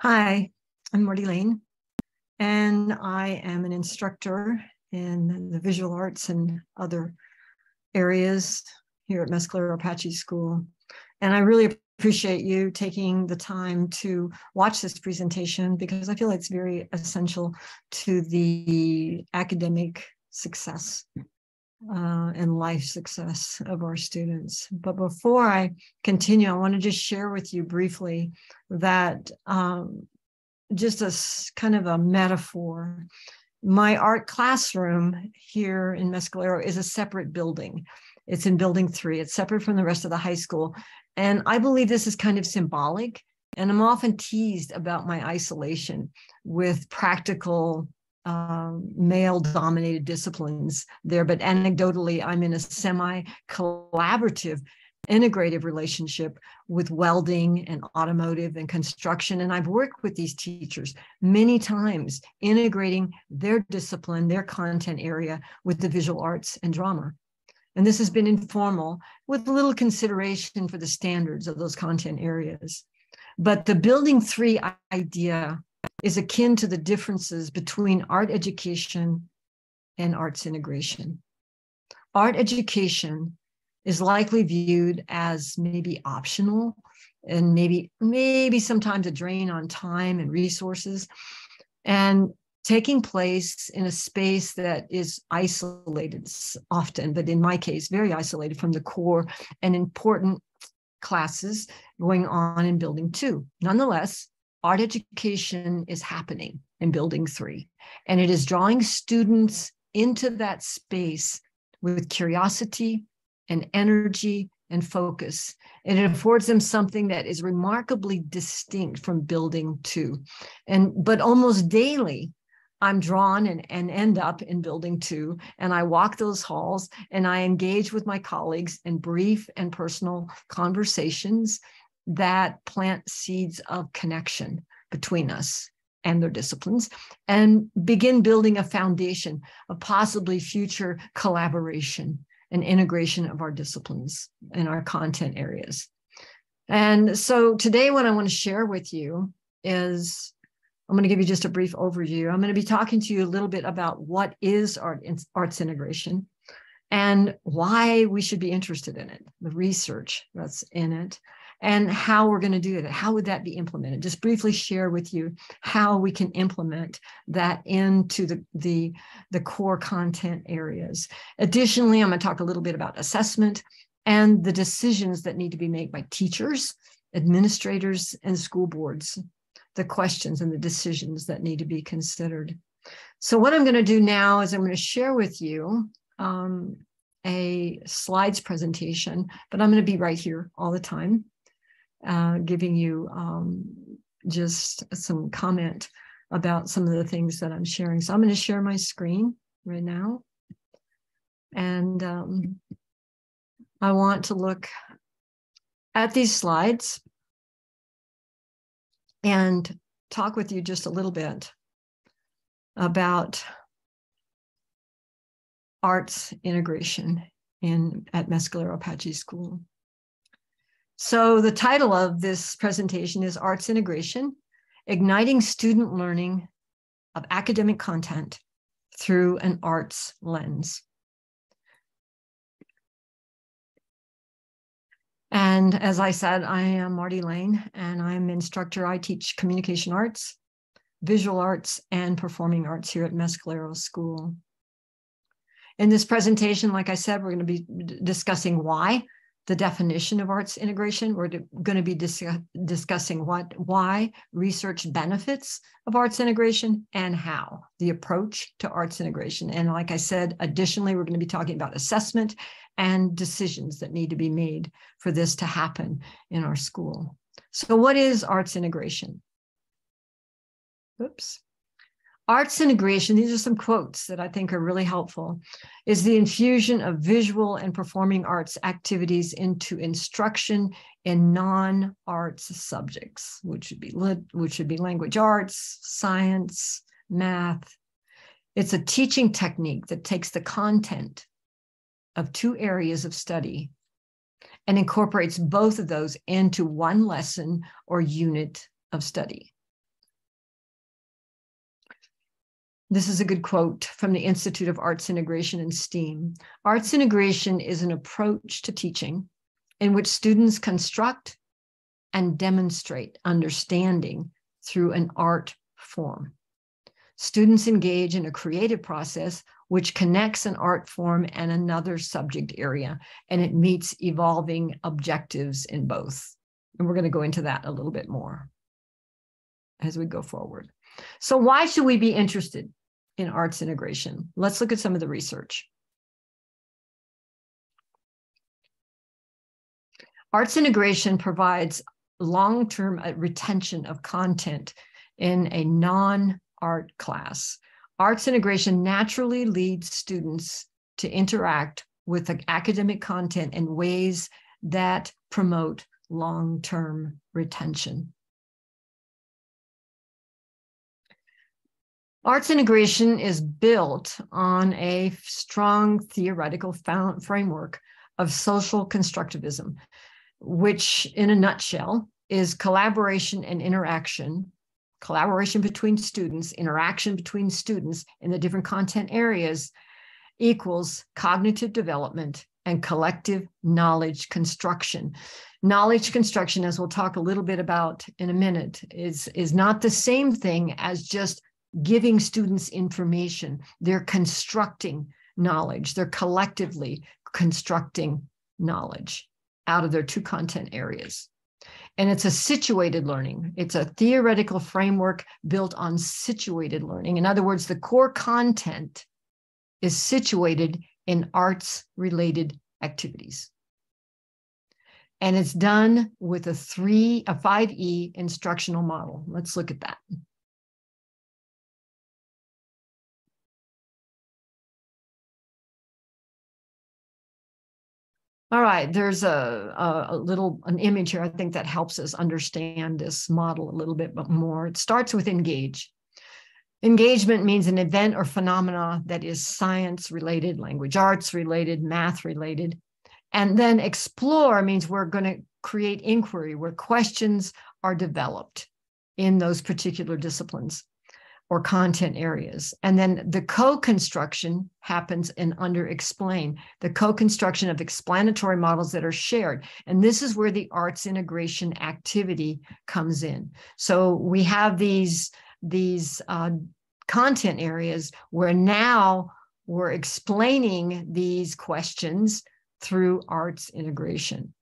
Hi, I'm Marty Lane, and I am an instructor in the visual arts and other areas here at Mescalero Apache School. And I really appreciate you taking the time to watch this presentation because I feel it's very essential to the academic success and life success of our students. But before I continue, I want to just share with you briefly that just a kind of a metaphor. My art classroom here in Mescalero is a separate building. It's in building 3. It's separate from the rest of the high school. And I believe this is kind of symbolic. And I'm often teased about my isolation with practical male-dominated disciplines there. But anecdotally, I'm in a semi-collaborative integrative relationship with welding and automotive and construction. And I've worked with these teachers many times, integrating their discipline, their content area with the visual arts and drama. And this has been informal with little consideration for the standards of those content areas. But the building 3 idea is akin to the differences between art education and arts integration. Art education is likely viewed as maybe optional and maybe sometimes a drain on time and resources, and taking place in a space that is isolated often, but in my case, very isolated from the core and important classes going on in building 2. Nonetheless, art education is happening in building 3, and it is drawing students into that space with curiosity and energy and focus. And it affords them something that is remarkably distinct from building 2. But almost daily, I'm drawn and end up in building 2, and I walk those halls and I engage with my colleagues in brief and personal conversations that plant seeds of connection between us and their disciplines and begin building a foundation of possibly future collaboration and integration of our disciplines and our content areas. And so today what I want to share with you is, I'm going to give you just a brief overview. I'm going to be talking to you a little bit about what is arts integration and why we should be interested in it, the research that's in it, and how we're going to do it. How would that be implemented? Just briefly share with you how we can implement that into the core content areas. Additionally, I'm going to talk a little bit about assessment and the decisions that need to be made by teachers, administrators, and school boards, the questions and the decisions that need to be considered. So what I'm going to do now is I'm going to share with you a slides presentation, but I'm going to be right here all the time, giving you just some comment about some of the things that I'm sharing. So I'm going to share my screen right now. And I want to look at these slides and talk with you just a little bit about arts integration at Mescalero Apache School. So the title of this presentation is Arts Integration, Igniting Student Learning of Academic Content Through an Arts Lens. And as I said, I am Marty Lane, and I'm an instructor. I teach communication arts, visual arts, and performing arts here at Mescalero School. In this presentation, like I said, we're going to be discussing why, the definition of arts integration. We're going to be discussing why, research benefits of arts integration, and how, the approach to arts integration. And like I said, additionally, we're going to be talking about assessment and decisions that need to be made for this to happen in our school. So what is arts integration? Oops. Arts integration, these are some quotes that I think are really helpful, is the infusion of visual and performing arts activities into instruction in non-arts subjects, which would be language arts, science, math. It's a teaching technique that takes the content of 2 areas of study and incorporates both of those into one lesson or unit of study. This is a good quote from the Institute of Arts Integration and STEAM. Arts integration is an approach to teaching in which students construct and demonstrate understanding through an art form. Students engage in a creative process which connects an art form and another subject area, and it meets evolving objectives in both. And we're going to go into that a little bit more as we go forward. So why should we be interested in arts integration? Let's look at some of the research. Arts integration provides long-term retention of content in a non-art class. Arts integration naturally leads students to interact with the academic content in ways that promote long-term retention. Arts integration is built on a strong theoretical framework of social constructivism, which in a nutshell is collaboration and interaction, collaboration between students, interaction between students in the different content areas equals cognitive development and collective knowledge construction. Knowledge construction, as we'll talk a little bit about in a minute, is not the same thing as just giving students information. They're constructing knowledge. They're collectively constructing knowledge out of their two content areas. And it's a situated learning. It's a theoretical framework built on situated learning. In other words, the core content is situated in arts-related activities. And it's done with a 5E instructional model. Let's look at that. All right, there's an image here, I think, that helps us understand this model a little bit more. It starts with engage. Engagement means an event or phenomena that is science-related, language arts-related, math-related. And then explore means we're going to create inquiry where questions are developed in those particular disciplines or content areas. And then the co-construction happens in under explain, the co-construction of explanatory models that are shared. And this is where the arts integration activity comes in. So we have these content areas where now we're explaining these questions through arts integration.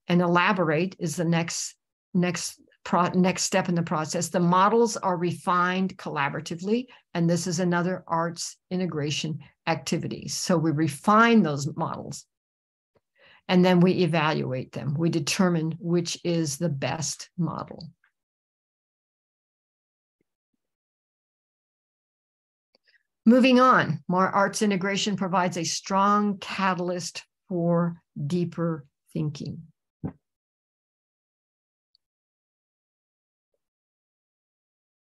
And elaborate is the next step in the process. The models are refined collaboratively, and this is another arts integration activity. So we refine those models, and then we evaluate them. We determine which is the best model. Moving on, more arts integration provides a strong catalyst for deeper thinking.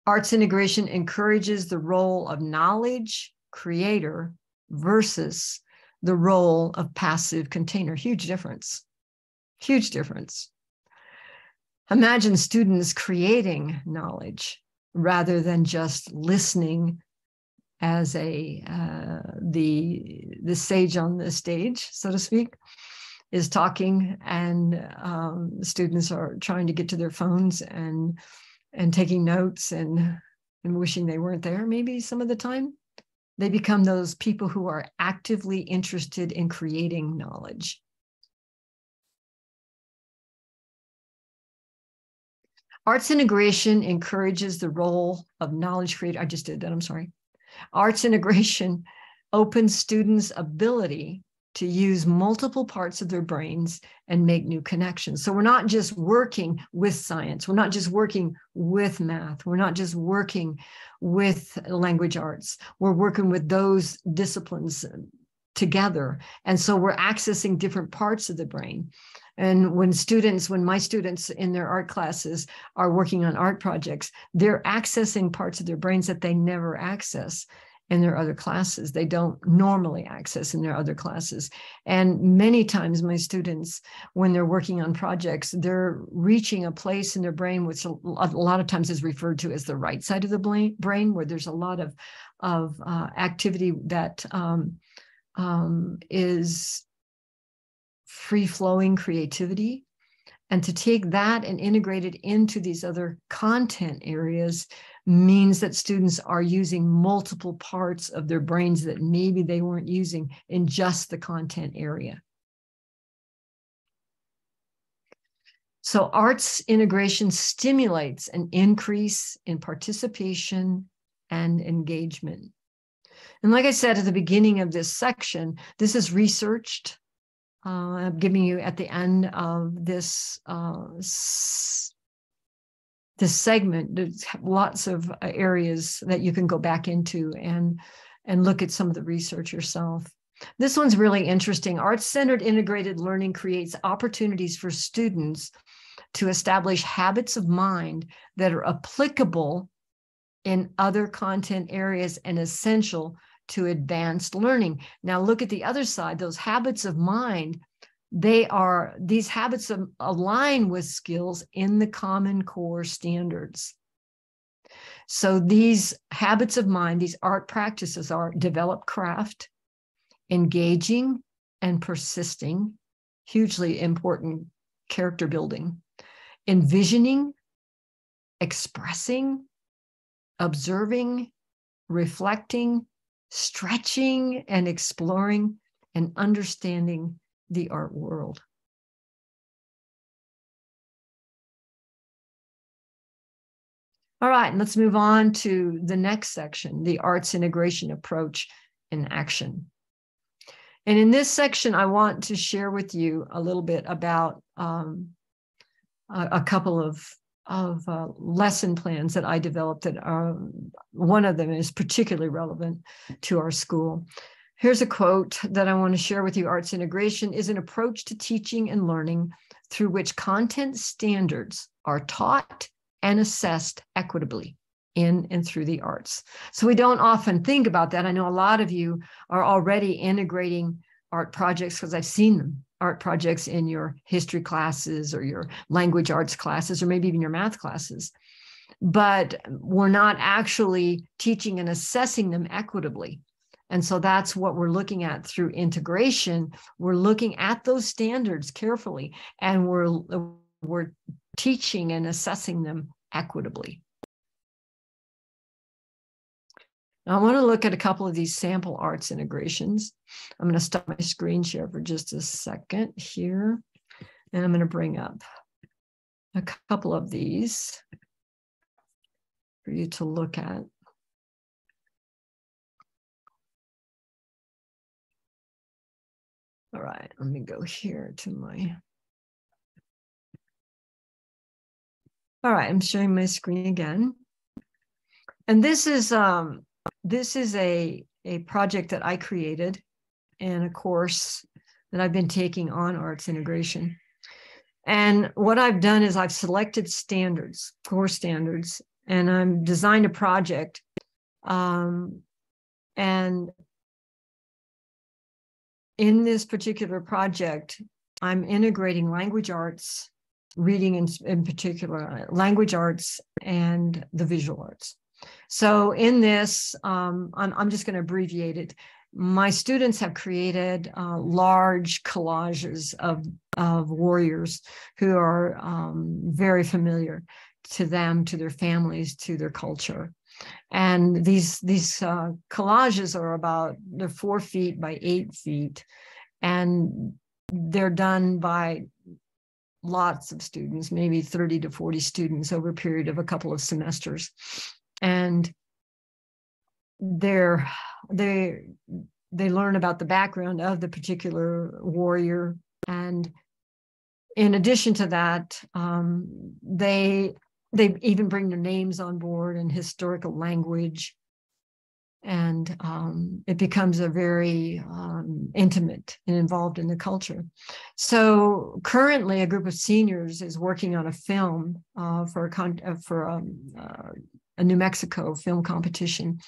Arts integration encourages the role of knowledge creator versus the role of passive container. Huge difference. Huge difference. Imagine students creating knowledge rather than just listening as the sage on the stage, so to speak, is talking, and students are trying to get to their phones and taking notes and wishing they weren't there maybe some of the time. They become those people who are actively interested in creating knowledge. Arts integration encourages the role of knowledge creator. I just did that, I'm sorry. Arts integration opens students' ability to use multiple parts of their brains and make new connections. So we're not just working with science. We're not just working with math. We're not just working with language arts. We're working with those disciplines together. And so we're accessing different parts of the brain. And when my students in their art classes are working on art projects, they're accessing parts of their brains that they never access in their other classes. They don't normally access in their other classes. And many times my students, when they're working on projects, they're reaching a place in their brain, which a lot of times is referred to as the right side of the brain, where there's a lot of activity that is free-flowing creativity. And to take that and integrate it into these other content areas means that students are using multiple parts of their brains that maybe they weren't using in just the content area. So arts integration stimulates an increase in participation and engagement. And like I said at the beginning of this section, this is researched. I'm giving you at the end of this this segment, there's lots of areas that you can go back into and look at some of the research yourself. This one's really interesting. Arts-centered integrated learning creates opportunities for students to establish habits of mind that are applicable in other content areas and essential to advanced learning. Now look at the other side, those habits of mind, these habits align with skills in the Common Core standards. So these habits of mind, these art practices are develop craft, engaging and persisting, hugely important character building, envisioning, expressing, observing, reflecting, stretching and exploring, and understanding the art world. All right, and let's move on to the next section, the arts integration approach in action. And in this section, I want to share with you a little bit about a couple of lesson plans that I developed that are, one of them is particularly relevant to our school. Here's a quote that I want to share with you. Arts integration is an approach to teaching and learning through which content standards are taught and assessed equitably in and through the arts. So we don't often think about that. I know a lot of you are already integrating art projects because I've seen them. Art projects in your history classes or your language arts classes, or maybe even your math classes. But we're not actually teaching and assessing them equitably. And so that's what we're looking at through integration. We're looking at those standards carefully, and we're teaching and assessing them equitably. Now, I want to look at a couple of these sample arts integrations. I'm going to stop my screen share for just a second here, and I'm going to bring up a couple of these for you to look at. All right, let me go here to my. All right, I'm sharing my screen again. And this is a project that I created in a course that I've been taking on arts integration. And what I've done is I've selected standards, core standards, and I've designed a project. And in this particular project, I'm integrating language arts, reading in particular, language arts, and the visual arts. So in this, I'm just going to abbreviate it. My students have created large collages of warriors who are very familiar to them, to their families, to their culture. And these collages are they're 4 feet by 8 feet, and they're done by lots of students, maybe 30 to 40 students over a period of a couple of semesters. And they learn about the background of the particular warrior. And in addition to that, they even bring their names on board and historical language. And it becomes a very intimate and involved in the culture. So currently, a group of seniors is working on a film for a New Mexico film competition.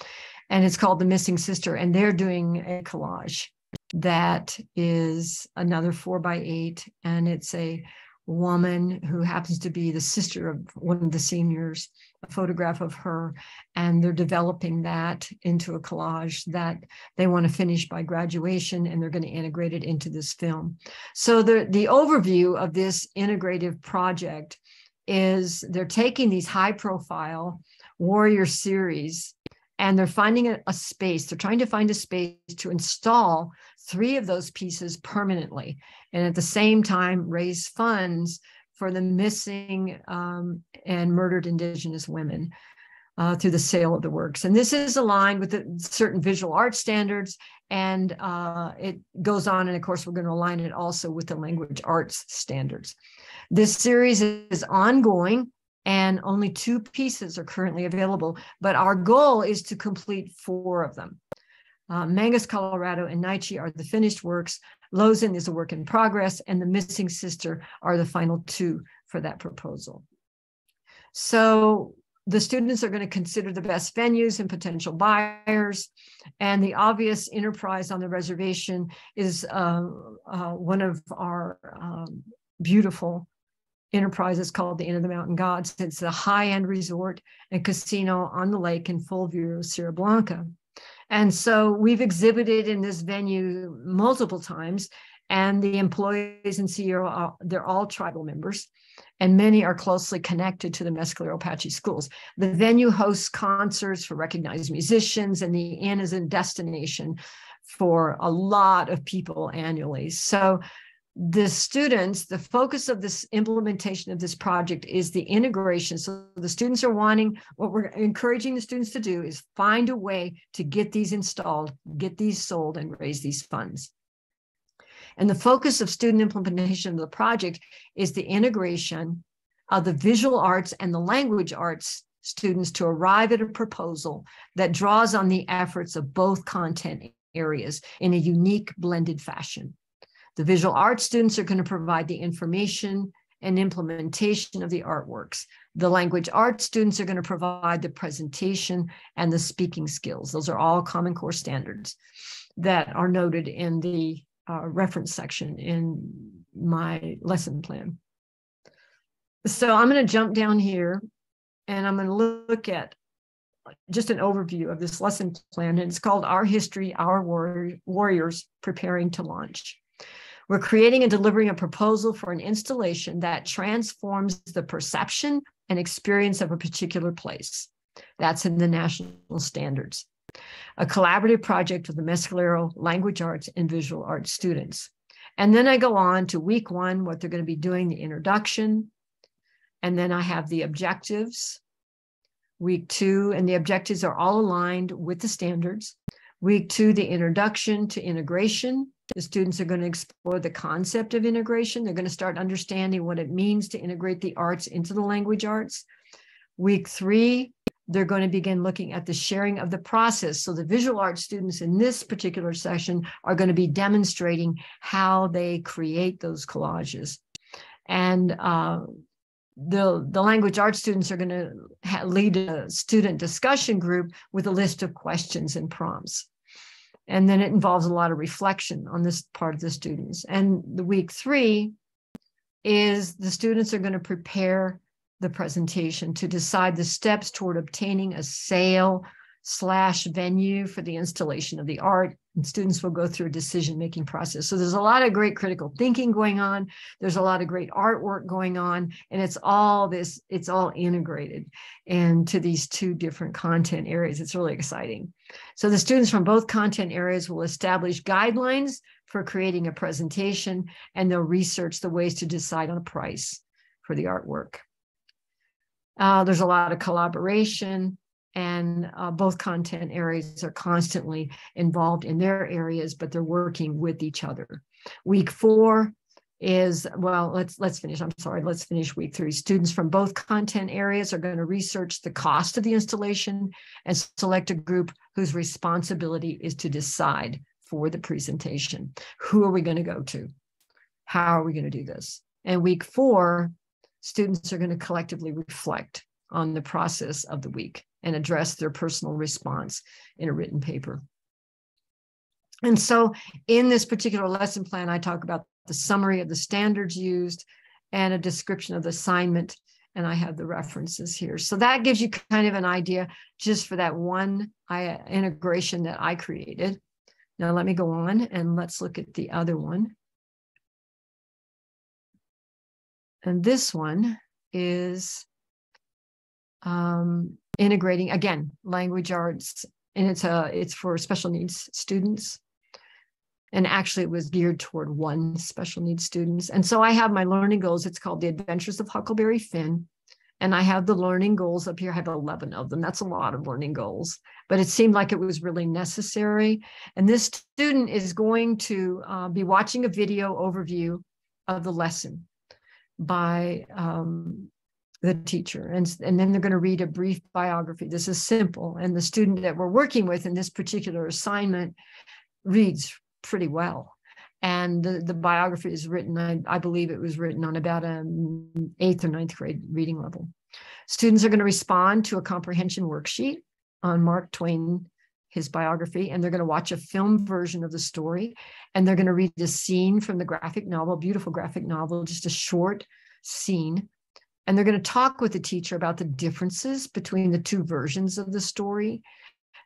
and it's called The Missing Sister, and they're doing a collage that is another 4x8, and it's a woman who happens to be the sister of one of the seniors, a photograph of her, and they're developing that into a collage that they want to finish by graduation, and they're going to integrate it into this film. So the overview of this integrative project is they're taking these high-profile warrior series, and they're finding a space. They're trying to find a space to install 3 of those pieces permanently, and at the same time raise funds for the missing and murdered Indigenous women through the sale of the works. And this is aligned with certain visual arts standards, and it goes on, and of course we're going to align it also with the language arts standards. This series is ongoing, and only 2 pieces are currently available, but our goal is to complete 4 of them. Mangus, Colorado, and Naiche are the finished works. Lozin is a work in progress, and The Missing Sister are the final 2 for that proposal. So the students are going to consider the best venues and potential buyers, and the obvious enterprise on the reservation is one of our beautiful enterprises called the Inn of the Mountain Gods. It's a high-end resort and casino on the lake in full view of Sierra Blanca. And so we've exhibited in this venue multiple times, and the employees in Sierra, they're all tribal members, and many are closely connected to the Mescalero Apache schools. The venue hosts concerts for recognized musicians, and the inn is a destination for a lot of people annually. So the students, the focus of this implementation of this project is the integration. So the students are wanting, what we're encouraging the students to do is find a way to get these installed, get these sold, and raise these funds. And the focus of student implementation of the project is the integration of the visual arts and the language arts students to arrive at a proposal that draws on the efforts of both content areas in a unique blended fashion. The visual arts students are going to provide the information and implementation of the artworks. The language arts students are going to provide the presentation and the speaking skills. Those are all Common Core standards that are noted in the reference section in my lesson plan. So I'm going to jump down here, and I'm going to look at just an overview of this lesson plan, and it's called Our History, Our Warriors Preparing to Launch. We're creating and delivering a proposal for an installation that transforms the perception and experience of a particular place. That's in the national standards. A collaborative project with the Mescalero language arts and visual arts students. And then I go on to week 1, what they're going to be doing, the introduction. And then I have the objectives. Week 2, and the objectives are all aligned with the standards. Week 2, the introduction to integration. The students are going to explore the concept of integration. They're going to start understanding what it means to integrate the arts into the language arts. Week 3, they're going to begin looking at the sharing of the process. So the visual arts students in this particular session are going to be demonstrating how they create those collages. And the language arts students are going to lead a student discussion group with a list of questions and prompts. And then it involves a lot of reflection on this part of the students. And the week 3 is the students are going to prepare the presentation to decide the steps toward obtaining a sale/venue for the installation of the art. And students will go through a decision-making process. So there's a lot of great critical thinking going on. There's a lot of great artwork going on, and it's all integrated into these 2 different content areas. It's really exciting. So the students from both content areas will establish guidelines for creating a presentation, and they'll research the ways to decide on a price for the artwork. There's a lot of collaboration, and both content areas are constantly involved in their areas, but they're working with each other. Week 4 is, well, let's finish. I'm sorry, let's finish week 3. Students from both content areas are going to research the cost of the installation and select a group whose responsibility is to decide for the presentation. Who are we going to go to? How are we going to do this? And week 4, students are going to collectively reflect on the process of the week and address their personal response in a written paper. And so in this particular lesson plan, I talk about the summary of the standards used and a description of the assignment, and I have the references here. So that gives you kind of an idea just for that one integration that I created. Now let me go on and let's look at the other one. And this one is integrating, again, language arts, and it's for special needs students. And actually it was geared toward one special needs students. And so I have my learning goals. It's called The Adventures of Huckleberry Finn. And I have the learning goals up here. I have 11 of them. That's a lot of learning goals, but it seemed like it was really necessary. And this student is going to be watching a video overview of the lesson by the teacher. And then they're going to read a brief biography. This is simple. And the student that we're working with in this particular assignment reads pretty well. And the biography is written, I believe it was written on about an 8th or 9th grade reading level. Students are going to respond to a comprehension worksheet on Mark Twain, his biography, and they're going to watch a film version of the story, and they're going to read a scene from the graphic novel, beautiful graphic novel, just a short scene. And they're going to talk with the teacher about the differences between the two versions of the story.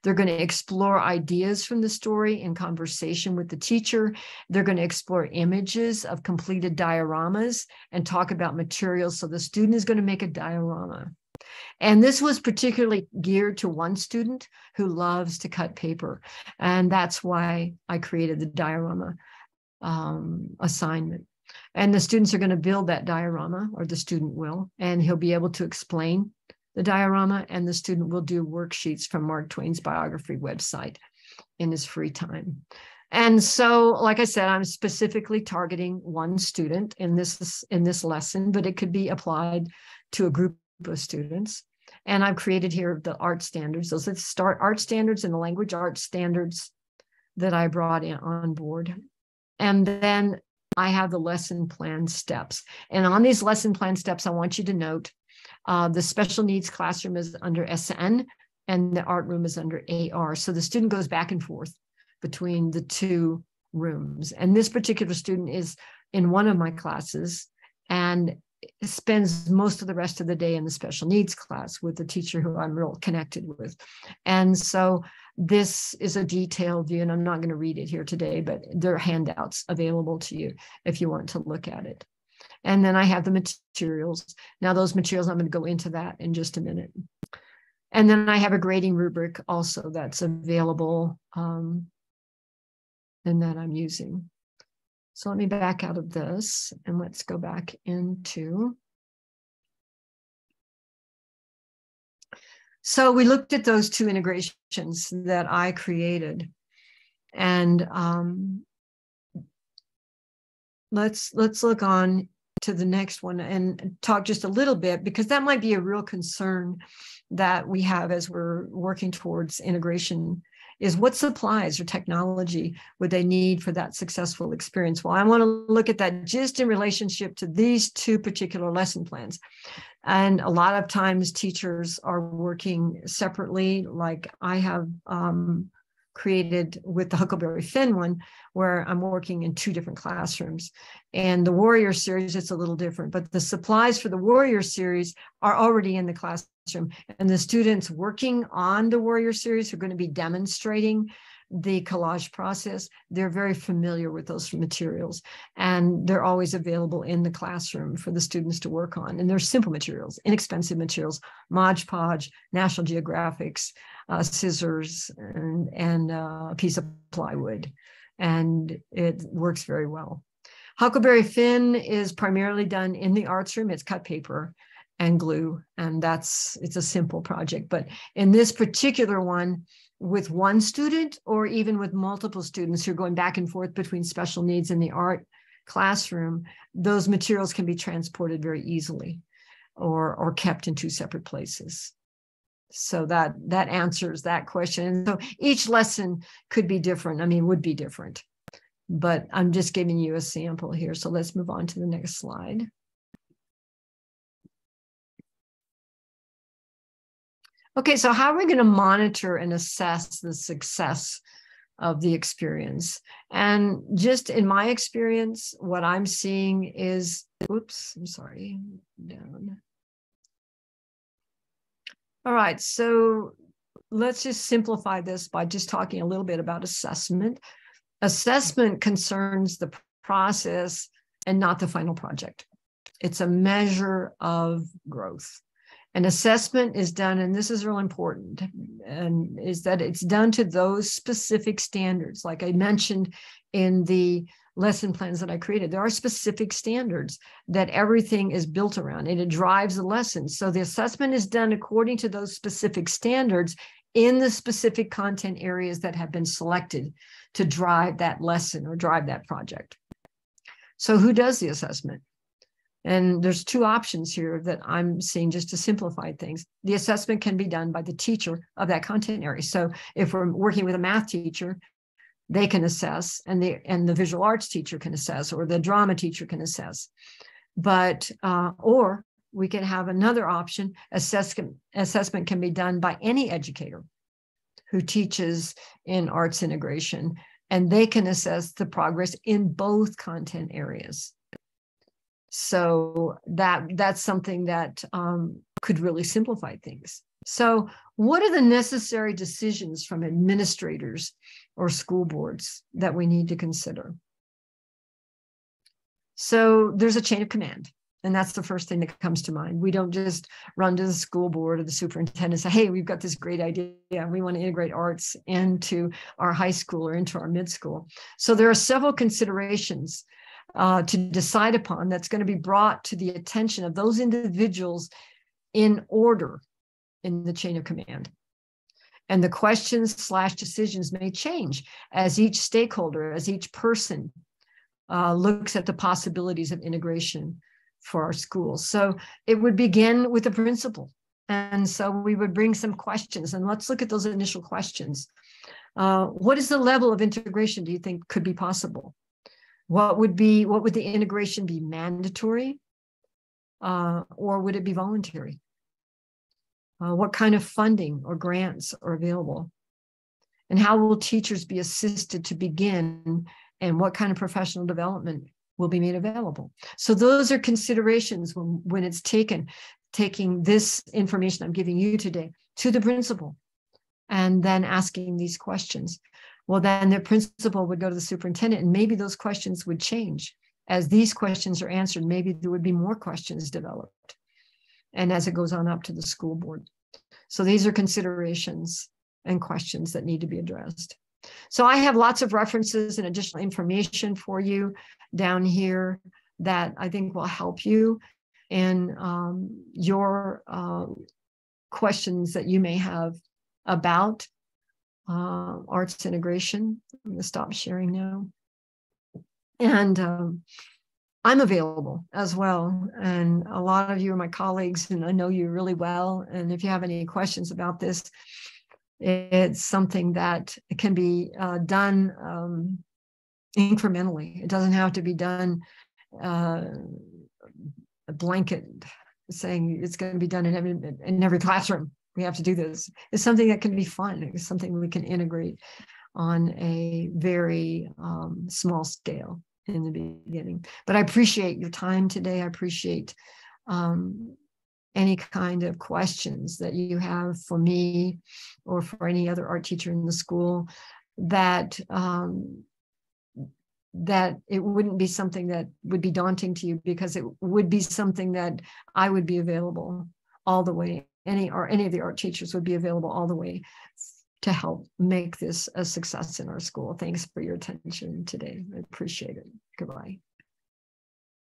They're going to explore ideas from the story in conversation with the teacher. They're going to explore images of completed dioramas and talk about materials. So the student is going to make a diorama. And this was particularly geared to one student who loves to cut paper. And that's why I created the diorama assignment. And the students are going to build that diorama, or the student will, and he'll be able to explain the diorama, and the student will do worksheets from Mark Twain's biography website in his free time. And so, like I said, I'm specifically targeting one student in this lesson, but it could be applied to a group of students. And I've created here the art standards. Those are the art standards and the language arts standards that I brought in on board. And then I have the lesson plan steps. And on these lesson plan steps, I want you to note the special needs classroom is under SN and the art room is under AR. So the student goes back and forth between the two rooms. And this particular student is in one of my classes and spends most of the rest of the day in the special needs class with the teacher who I'm real connected with. And so this is a detailed view, and I'm not going to read it here today, but there are handouts available to you if you want to look at it. And then I have the materials. Now those materials, I'm going to go into that in just a minute. And then I have a grading rubric also that's available and that I'm using. So let me back out of this and let's go back into. So we looked at those two integrations that I created. And let's look on to the next one and talk just a little bit, because that might be a real concern that we have as we're working towards integration, is what supplies or technology would they need for that successful experience? Well, I want to look at that just in relationship to these two particular lesson plans. And a lot of times teachers are working separately, like I have created with the Huckleberry Finn one, where I'm working in 2 different classrooms. And the Warrior series, it's a little different, but the supplies for the Warrior series are already in the classroom. And the students working on the Warrior series are going to be demonstrating the collage process. They're very familiar with those materials, and they're always available in the classroom for the students to work on. And they're simple materials, inexpensive materials, Mod Podge, National Geographics, scissors, and a piece of plywood. And it works very well. Huckleberry Finn is primarily done in the arts room. It's cut paper and glue, and it's a simple project. But in this particular one, with one student or even with multiple students who are going back and forth between special needs and the art classroom, those materials can be transported very easily or kept in 2 separate places. So that answers that question. And so each lesson could be different. I mean, would be different, but I'm just giving you a sample here. So let's move on to the next slide. Okay, so how are we going to monitor and assess the success of the experience? And just in my experience, what I'm seeing is, oops, I'm sorry, down. All right, so let's just simplify this by just talking a little bit about assessment. Assessment concerns the process and not the final project. It's a measure of growth. An assessment is done, and this is real important, and is that it's done to those specific standards. Like I mentioned in the lesson plans that I created, there are specific standards that everything is built around, and it drives the lesson. So the assessment is done according to those specific standards in the specific content areas that have been selected to drive that lesson or drive that project. So who does the assessment? And there's two options here that I'm seeing just to simplify things. The assessment can be done by the teacher of that content area. So if we're working with a math teacher, they can assess, and the visual arts teacher can assess, or the drama teacher can assess. But, or we can have another option. Assessment can be done by any educator who teaches in arts integration, and they can assess the progress in both content areas. So that's something that could really simplify things. So what are the necessary decisions from administrators or school boards that we need to consider? So there's a chain of command, and that's the first thing that comes to mind. We don't just run to the school board or the superintendent and say, hey, we've got this great idea. We want to integrate arts into our high school or into our mid-school. So there are several considerations to decide upon that's going to be brought to the attention of those individuals in order in the chain of command. And the questions/decisions may change as each stakeholder, as each person looks at the possibilities of integration for our schools. So it would begin with the principal. And so we would bring some questions, and let's look at those initial questions. What is the level of integration do you think could be possible? What would the integration be, mandatory, or would it be voluntary? What kind of funding or grants are available? And how will teachers be assisted to begin, and what kind of professional development will be made available? So those are considerations when it's taking this information I'm giving you today to the principal and then asking these questions. Well, then the principal would go to the superintendent, and maybe those questions would change. As these questions are answered, maybe there would be more questions developed. And as it goes on up to the school board. So these are considerations and questions that need to be addressed. So I have lots of references and additional information for you down here that I think will help you in your questions that you may have about arts integration. I'm going to stop sharing now. And I'm available as well. And a lot of you are my colleagues, and I know you really well. And if you have any questions about this, it's something that can be done incrementally. It doesn't have to be done a blanket saying it's going to be done in every classroom. We have to do this. It's something that can be fun. It's something we can integrate on a very small scale in the beginning. But I appreciate your time today. I appreciate any kind of questions that you have for me or for any other art teacher in the school, that that it wouldn't be something that would be daunting to you, because it would be something that I would be available all the way. Any of the art teachers would be available all the way to help make this a success in our school. Thanks for your attention today. I appreciate it. Goodbye.